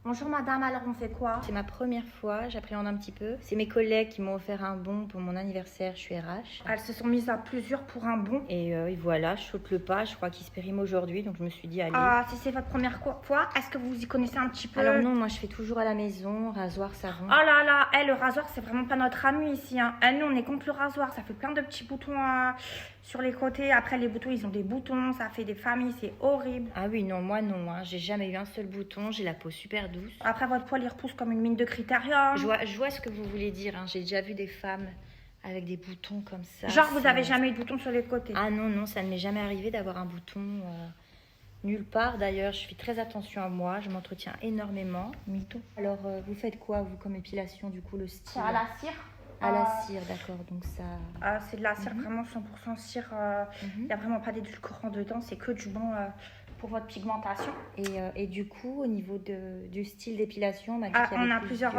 Bonjour madame, alors on fait quoi? C'est ma première fois, j'appréhende un petit peu. C'est mes collègues qui m'ont offert un bon pour mon anniversaire, je suis RH. Elles se sont mises à plusieurs pour un bon. Et voilà, je saute le pas, je crois qu'il se périme aujourd'hui, donc je me suis dit allez. Ah, si c'est votre première fois, est-ce que vous y connaissez un petit peu? Alors non, moi je fais toujours à la maison, rasoir, savon. Oh là là, le rasoir c'est vraiment pas notre ami ici. Hein. Nous on est contre le rasoir, ça fait plein de petits boutons sur les côtés. Après les boutons ils ont des boutons, ça fait des familles, c'est horrible. Ah oui, non, moi non, hein. J'ai jamais eu un seul bouton, j'ai la peau super douce. Après votre poil il repousse comme une mine de critérium. Je vois ce que vous voulez dire, hein. J'ai déjà vu des femmes avec des boutons comme ça. Genre vous avez jamais eu de boutons sur les côtés? Ah non, ça ne m'est jamais arrivé d'avoir un bouton nulle part. D'ailleurs, je fais très attention à moi, je m'entretiens énormément. Mytho. Alors, vous faites quoi, vous, comme épilation, du coup, le style? C'est à la cire. À la cire, d'accord, donc ça... c'est de la cire, vraiment 100% cire. Il n'y a vraiment pas d'édulcorant dedans, c'est que du bon pour votre pigmentation. Et du coup, au niveau du style d'épilation, on m'a dit qu'il y on avait a plusieurs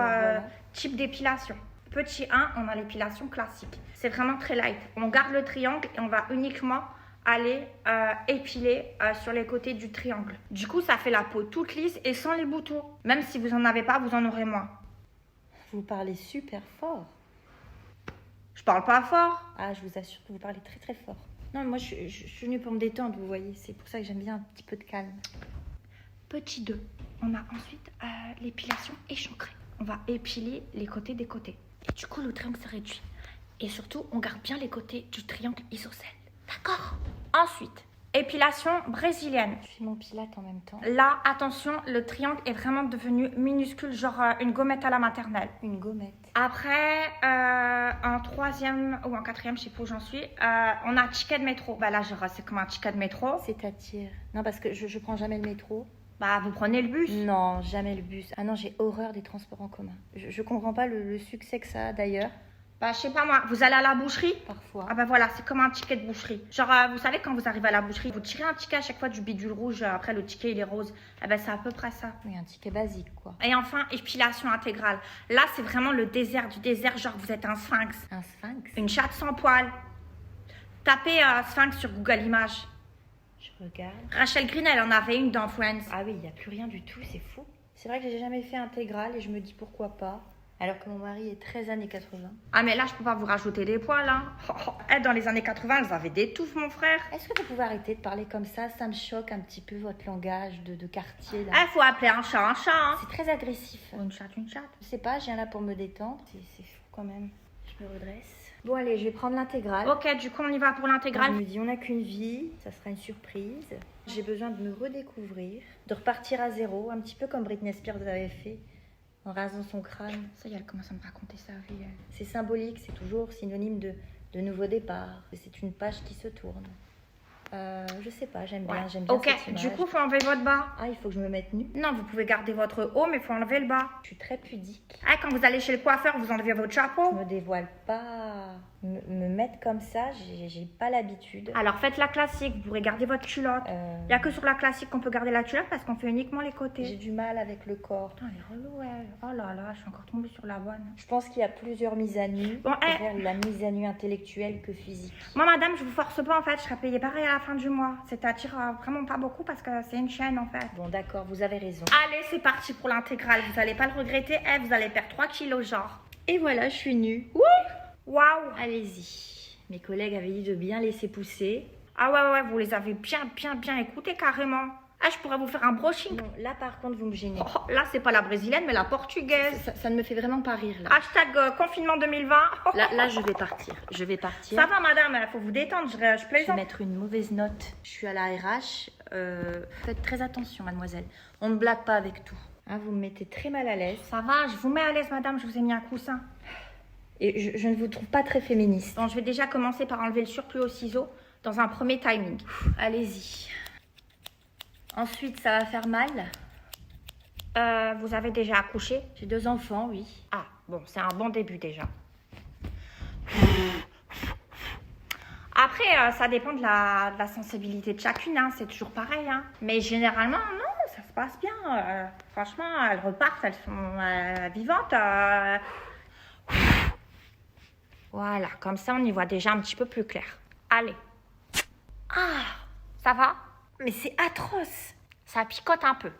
types d'épilation. Petit 1, on a l'épilation classique. C'est vraiment très light. On garde le triangle et on va uniquement aller épiler sur les côtés du triangle. Du coup, ça fait la peau toute lisse et sans les boutons. Même si vous n'en avez pas, vous en aurez moins. Vous parlez super fort. Je parle pas fort. Ah, je vous assure que vous parlez très très fort. Non, moi je suis venue pour me détendre, vous voyez. C'est pour ça que j'aime bien un petit peu de calme. Petit 2, on a ensuite l'épilation échancrée. On va épiler les côtés des côtés. Et du coup, le triangle se réduit. Et surtout, on garde bien les côtés du triangle isocèle. D'accord? Ensuite, épilation brésilienne. Je fais mon pilate en même temps. Là, attention, le triangle est vraiment devenu minuscule, genre une gommette à la maternelle. Une gommette. Après, en troisième ou en quatrième, je sais pas où j'en suis, on a ticket de métro. Bah là, genre, c'est comme un ticket de métro. C'est-à-dire? Non, parce que je prends jamais le métro. Bah, vous prenez le bus. Non, jamais le bus. Ah non, j'ai horreur des transports en commun. Je comprends pas le succès que ça a d'ailleurs. Bah, je sais pas moi, vous allez à la boucherie? Parfois. Ah bah voilà, c'est comme un ticket de boucherie. Genre, vous savez, quand vous arrivez à la boucherie, vous tirez un ticket à chaque fois du bidule rouge, après le ticket il est rose. Ah bah c'est à peu près ça. Oui, un ticket basique quoi. Et enfin, épilation intégrale. Là, c'est vraiment le désert du désert, genre vous êtes un sphinx. Un sphinx? Une chatte sans poils. Tapez sphinx sur Google Images. Je regarde. Rachel Green, elle en avait une dans Friends. Ah oui, il n'y a plus rien du tout, c'est fou. C'est vrai que j'ai jamais fait intégral et je me dis pourquoi pas. Alors que mon mari est très années 80. Ah mais là, je peux pas vous rajouter des poils, hein. Dans les années 80, elles avaient des touffes, mon frère. Est-ce que vous pouvez arrêter de parler comme ça? Ça me choque un petit peu votre langage de quartier là. Faut appeler un chat, hein. C'est très agressif. Une chatte, une chatte. Je sais pas, je viens là pour me détendre. C'est fou quand même. Je me redresse. Bon allez, je vais prendre l'intégrale. Ok, du coup on y va pour l'intégrale. Je me dis on n'a qu'une vie, ça sera une surprise. J'ai besoin de me redécouvrir, de repartir à zéro, un petit peu comme Britney Spears avait fait en rasant son crâne. Ça y est, elle commence à me raconter sa vie. C'est symbolique, c'est toujours synonyme de nouveau départ. C'est une page qui se tourne. Je sais pas, j'aime bien cette image. Du coup, faut enlever votre bas. Ah, il faut que je me mette nue? Non, vous pouvez garder votre haut, mais faut enlever le bas. Je suis très pudique. Quand vous allez chez le coiffeur, vous enlevez votre chapeau. Je me dévoile pas. Me mettre comme ça, j'ai pas l'habitude. Alors faites la classique, vous pourrez garder votre culotte. Il n'y a que sur la classique qu'on peut garder la culotte parce qu'on fait uniquement les côtés. J'ai du mal avec le corps. Putain, elle est relou, elle. Oh là là, je suis encore tombée sur la bonne. Je pense qu'il y a plusieurs mises à nu. Bon, la mise à nu intellectuelle que physique. Moi, madame, je vous force pas en fait, je serai payée pareil à la fin du mois. C'est-à-dire vraiment pas beaucoup parce que c'est une chaîne en fait. Bon, d'accord, vous avez raison. Allez, c'est parti pour l'intégrale. Vous allez pas le regretter. Vous allez perdre 3 kilos, genre. Et voilà, je suis nue. Waouh! Allez-y. Mes collègues avaient dit de bien laisser pousser. Ah ouais, vous les avez bien écoutés carrément. Je pourrais vous faire un brushing. Non, là par contre, vous me gênez. Là, c'est pas la brésilienne, mais la portugaise. Ça ne me fait vraiment pas rire là. Hashtag confinement 2020. Là, je vais partir. Ça va, madame, faut vous détendre, je Je vais plaisante. mettre une mauvaise note. Je suis à la RH. Faites très attention, mademoiselle. On ne blague pas avec tout. Hein, vous me mettez très mal à l'aise. Ça va, je vous mets à l'aise, madame, je vous ai mis un coussin. Et je ne vous trouve pas très féministe. Bon, je vais déjà commencer par enlever le surplus au ciseau dans un premier timing. Allez-y. Ensuite, ça va faire mal. Vous avez déjà accouché? J'ai 2 enfants, oui. Ah, bon, c'est un bon début déjà. Après, ça dépend de la sensibilité de chacune, hein, c'est toujours pareil. Hein. Mais généralement, non, ça se passe bien. Franchement, elles repartent, elles sont vivantes. Voilà, comme ça, on y voit déjà un petit peu plus clair. Allez. Ah, ça va? Mais c'est atroce. Ça picote un peu.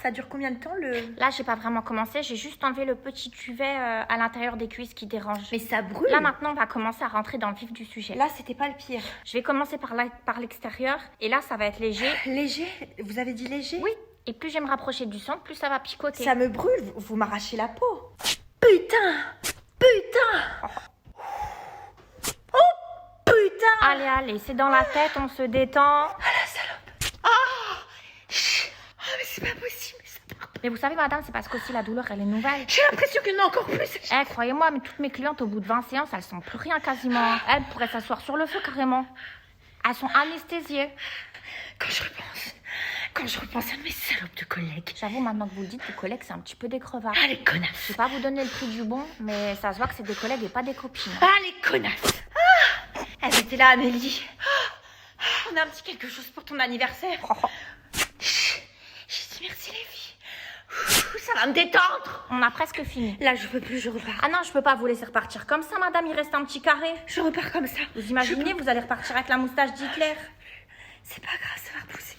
Ça dure combien de temps le... Là, j'ai pas vraiment commencé. J'ai juste enlevé le petit duvet à l'intérieur des cuisses qui dérange. Mais ça brûle. Là, maintenant, on va commencer à rentrer dans le vif du sujet. Là, c'était pas le pire. Je vais commencer par l'extérieur. Et là, ça va être léger. Léger? Vous avez dit léger? Oui. Et plus je vais me rapprocher du centre, plus ça va picoter. Ça me brûle, vous m'arrachez la peau. Putain! Putain! Oh putain! Allez, allez, c'est dans la tête, on se détend. Ah la salope! Ah! Oh, mais c'est pas possible, mais ça part pas. Mais vous savez, madame, c'est parce qu'aussi la douleur, elle est nouvelle. J'ai l'impression qu'il y en a encore plus. Eh, croyez-moi, mais toutes mes clientes, au bout de 20 séances, elles sont plus rien quasiment. Elles pourraient s'asseoir sur le feu carrément. Elles sont anesthésiées. Quand je repense à mes salopes de collègues. J'avoue, maintenant que vous le dites, les collègues, c'est un petit peu des crevards. Ah, les Je connasses. vais pas vous donner le prix du bon, mais ça se voit que c'est des collègues et pas des copines. Ah, les connasses. Ah, elles étaient là, Amélie. Ah, on a un petit quelque chose pour ton anniversaire. J'ai dit merci, les filles. Ça va me détendre. On a presque fini. Là, je peux plus, je repars. Ah non, je peux pas vous laisser repartir comme ça, madame, il reste un petit carré. Je repars comme ça. Vous imaginez, vous allez repartir avec la moustache d'Hitler. C'est pas grave, ça va repousser.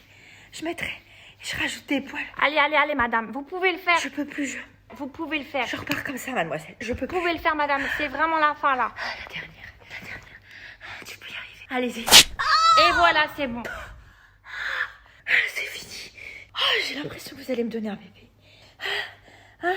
Je mettrai, je rajoute des poils. Allez, allez, allez, madame, vous pouvez le faire. Je peux plus, Vous pouvez le faire. je repars comme ça, mademoiselle. Je peux Vous plus. pouvez le faire, madame, c'est vraiment la fin, là. La dernière. Tu peux y arriver. Allez-y. Et voilà, c'est bon. C'est fini. Oh, j'ai l'impression que vous allez me donner un bébé. Ah,